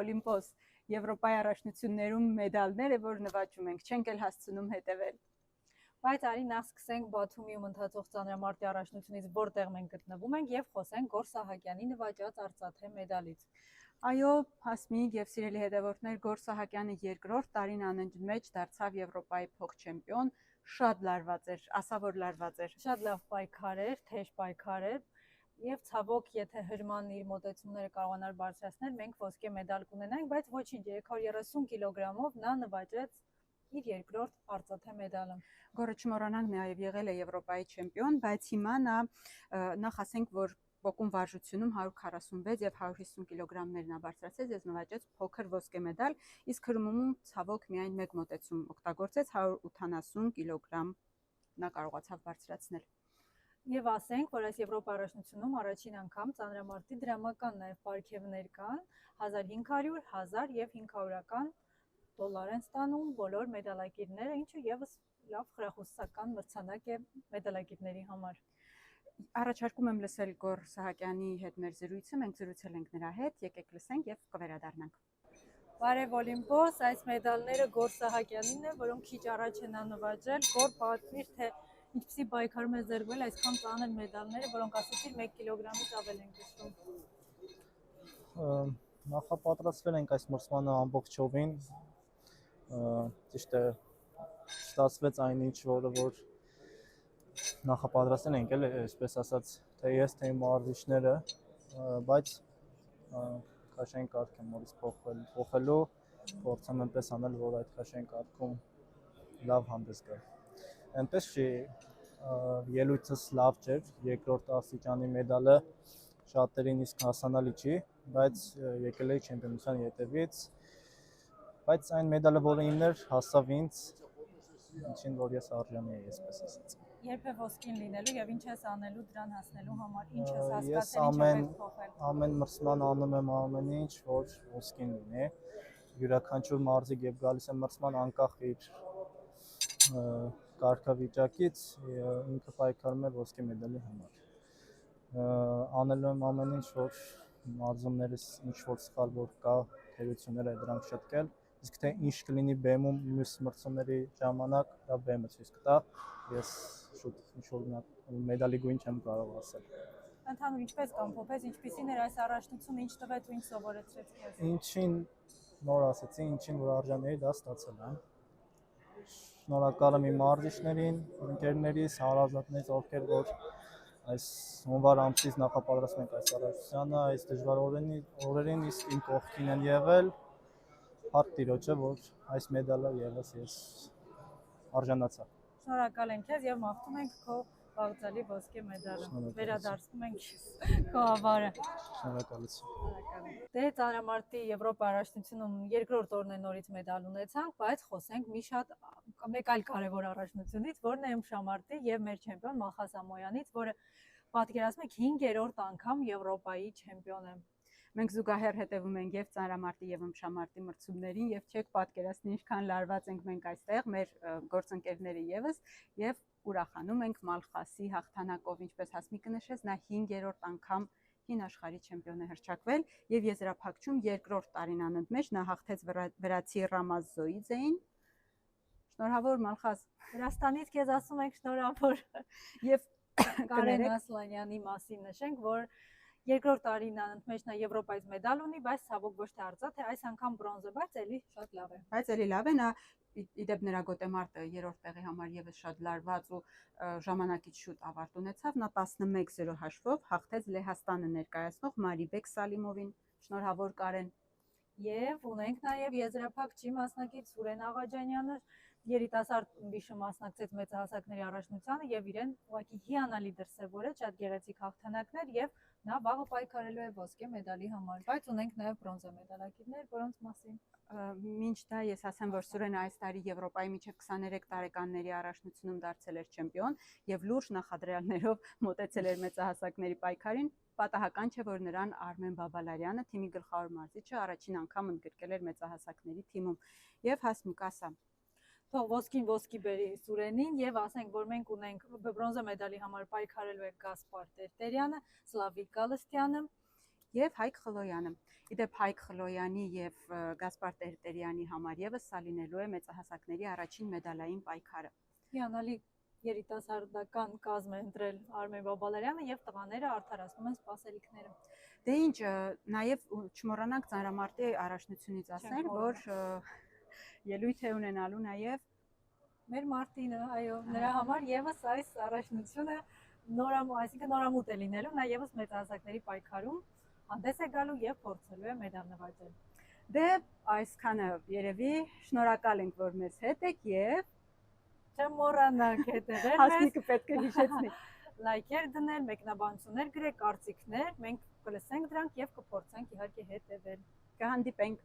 Օլիմպոս Եվրոպայի առաջնություններում մեդալներ է, որ նվաճում ենք, չենք էլ հասցնում հետևել։ Բայց արի նախ սկսենք Բաթումիում ընթացող ծանրամարտի առաջնությունից, որտեղ մենք գտնվում ենք, եւ խոսենք Գոր Սահակյանի նվաճած արծաթե մեդալից։ Այո, Հասմիկ եւ սիրելի հետևորդներ, Գոր Սահակյանը երկրորդ տարին անընդմեջ դարձավ Եվրոպայի փոխ-չեմպիոն, շատ լարված էր, ասա որ լարված էր։ Շատ լավ պայքար էր, թեժ պայքար էր, եւ ցավոք, եթե հրման իր մոտեցումները կարողանար բարձրացնել, մենք ոսկե մեդալ կունենանք, բայց ոչինչ, 330 կիլոգրամով նա նվաճեց իր երկրորդ արծաթե մեդալը։ Գորը չմոռանանք նաև եղել է Եվրոպայի չեմպիոն, բայց հիմա նա նախ ասենք, որ պոկում վարժությունում 146 եւ 150 կիլոգրամներ նա բարձրացեց, ես նվաճեց փոքր ոսկե մեդալ, իսկ հրմումում ցավոք միայն մեկ մոտեցում օգտագործեց 180 կիլոգրամ նա կարողացավ բարձրացնել։ Եվ ասենք, որ այս Եվրոպա առաջնությունում առաջին անգամ ծանրամարտի դրամական նաև պարգևներ կան, 1500, 1000 եւ 500-ական դոլար են ստանում բոլոր մեդալակիրները, ինչը եւս լավ խրախուսական մրցանակ է մեդալակիրների համար։ Առաջարկում եմ լսել Գոր Սահակյանի հետ մեր զրույցը, մենք զրուցել ենք նրա հետ, եկեք լսենք եւ կվերադառնանք։ Բարև Օլիմպոս, այս մեդալները Գոր Սահակյանին է, որոնք քիչ առաջ են նվաճել։ Գոր, պատմիր, թե ինչպեսի պայքարում է ձեռքվել այսքան ծանր մեդալները, որոնք ասեցիր 1 կիլոգրամից ավել են կշռում։ Նախապատրաստվել ենք այս մրցմանը ամբողջովին, ճիշտ է, ստացվեց այն ինչ, որ նախապատրաստել ենք, այսպես ասած, թե ես, թե իմ մարզիչները, բայց քաշային կարգ եմ նորից փոխելու, փորձեմ այնպես անել, որ այդ քաշային կարգում լավ հանդես գա։ Այնպես չի, ելույթս լավ չէր, երկրորդ աստիճանի մեդալը շատերին իսկ հասանալի չի, բայց եկել էի չեմպիոնության ետևից, բայց այն մեդալը, որը իմն էր, հասավ ինձ, ինչին որ ես արժանի էի, այսպես ասած։ Երբ է ոսկին լինելու եւ ինչ ես անելու դրան հասնելու համար, ինչ ես հասկացել, ինչ ես փոխել։ Ամեն մրցման անում եմ ամեն ինչ, որ ոսկին լինի։ Յուրաքանչյուր մարզիկ երբ գալիս է մրցման, անկախ իր կարգավիճակից, ինքը պայքարում է ոսկե մեդալի համար։ Անելու եմ ամեն ինչ, որ մարզումներս ինչ որ սխալ որ կա, թերությունները դրանք շտկել, իսկ թե ինչ կլինի բեմում մյուս մրցումների ժամանակ, դա բեմը ցույց կտա, ես շուտ ինչ որ մեդալի գույն չեմ կարող ասել։ Ընդհանուր ինչպես կամփոփես, ինչպիսին էր այս առաջնությունը, ինչ տվեց ու ինչ սովորեցրեց քեզ։ Ինչին նոր ասեցի, ինչին որ արժանի էի, դա ստացել եմ։ Շնորհակալ եմ իմ մարզիչներին, ընկերներիս, հարազատներից, ովքեր որ այս հունվար ամսից նախապատրաստում ենք այս առաջնությանը, այս դժվար օրերին իսկ իմ կողքին են եղել, փառք Տիրոջը, որ այս մեդալը եւս ես արժանացա։ Շնորհակալ ենք քեզ եւ մաղթում ենք քո բաղձալի ոսկե մեդալը։ Վերադարձնում ենք քո ավարը։ Շնորհակալություն։ Դե ծանրամարտի Եվրոպա առաջնությունում երկրորդ օրն է նորից մեդալ ունեցանք, բայց խոսենք մեկ այլ կարևոր առաջնությունից, որն է ըմբշամարտի եւ մեր չեմպիոն Մալխաս Ամոյանից, որը պատկերացնում եք 5-րդ անգամ Եվրոպայի չեմպիոն է։ Մենք զուգահեռ հետևում ենք եւ ծանրամարտի եւ ըմբշամարտի մրցումներին եւ չեք պատկերացնի ինչքան լարված ենք մենք այստեղ, մեր գործընկերները եւս եւ ուրախանում ենք Մալխասի հաղթանակով, ինչպես Հասմիկը նշեց, նա 5-րդ անգամ հին աշխարհի չեմպիոն է հռչակվել եւ եզրափակչում երկրորդ տարին անընդմեջ նա հաղթեց վրացի Ռամազ Զոիձեին։ Շնորհավոր Մալխաս, Վրաստանից քեզ ասում ենք շնորհավոր եւ Կարեն Ասլանյանի մասին նշենք, որ երկրորդ տարին անընդմեջ նա Եվրոպայից մեդալ ունի, բայց ցավոք ոչ թե արծաթե, այս անգամ բրոնզը, բայց էլի շատ լավ է։ Բայց էլի լավ է, նա իդեպ նրա գոտեմարտը երրորդ տեղի համար եւս շատ լարված ու ժամանակից շուտ ավարտ ունեցավ, նա 11-0 հաշվով հաղթեց Լեհաստանը ներկայացնող Մարիբեկ Սալիմովին։ Շնորհավոր Կարեն։ Եվ ունենք նաև եզրափակչի մասնակից Սուրեն Աղաջանյանը, երիտասարդ ըմբիշը մասնակցեց մեծահասակների առաջնությանը եւ իրեն ուղղակի հիանալի դրսեւորեց, շատ գեղեցիկ հաղթանակներ եւ նա վաղը պայքարելու է ոսկե մեդալի համար, բայց ունենք նաև բրոնզե մեդալակիրներ, որոնց մասին Մինչ դա ես ասեմ, որ Սուրենը այս տարի Եվրոպայի միջև 23 տարեկանների առաջնությունում դարձել էր չեմպիոն եւ լուրջ նախադրյալներով մոտեցել էր մեծահասակների պայքարին, պատահական չէ, որ նրան Արմեն Բաբալարյանը, թիմի գլխավոր մարզիչը, առաջին անգամ ընդգրկել էր մեծահասակների թիմում եւ Հասմիկ ասա թող ոսկի բերի Սուրենին եւ ասենք, որ մենք ունենք բրոնզե մեդալի համար պայքարելու է Գասպար Տերտերյանը, Սլավիկ Գալստյանը եւ Հայկ Խլոյանը։ Իդեպ Հայկ Խլոյանի եւ Գասպար Տերտերյանի համար եւս սա լինելու է մեծահասակների առաջին մեդալային պայքարը։ Հիանալի երիտասարդական կազմ է ընտրել Արմեն Բաբալարյանը եւ տղաները արդարացնում են սպասելիքները։ Դե ինչ, նաեւ չմոռանանք ծանրամարտի առաջնությունից ասել, որ ելույթ է ունենալու նաեւ մեր Մարտինը, այո, նրա համար եւս այս առաջնությունը այսինքն նորամուտ է լինելու, նա եւս մեծահասակների պայքարում հանդես է գալու եւ փորձելու է մեդալ նվաճել։ Դե այսքանը երևի շնորհակալ ենք, որ մեզ հետ եք եւ չմոռանաք հետևել մեզ։ Հասմիկը պետք է հիշեցնի լայքեր դնել, մեկնաբանություններ գրեք, կարծիքներ, մենք կլսենք դրանք եւ կփորձենք իհարկե հետևել։ Կհանդիպենք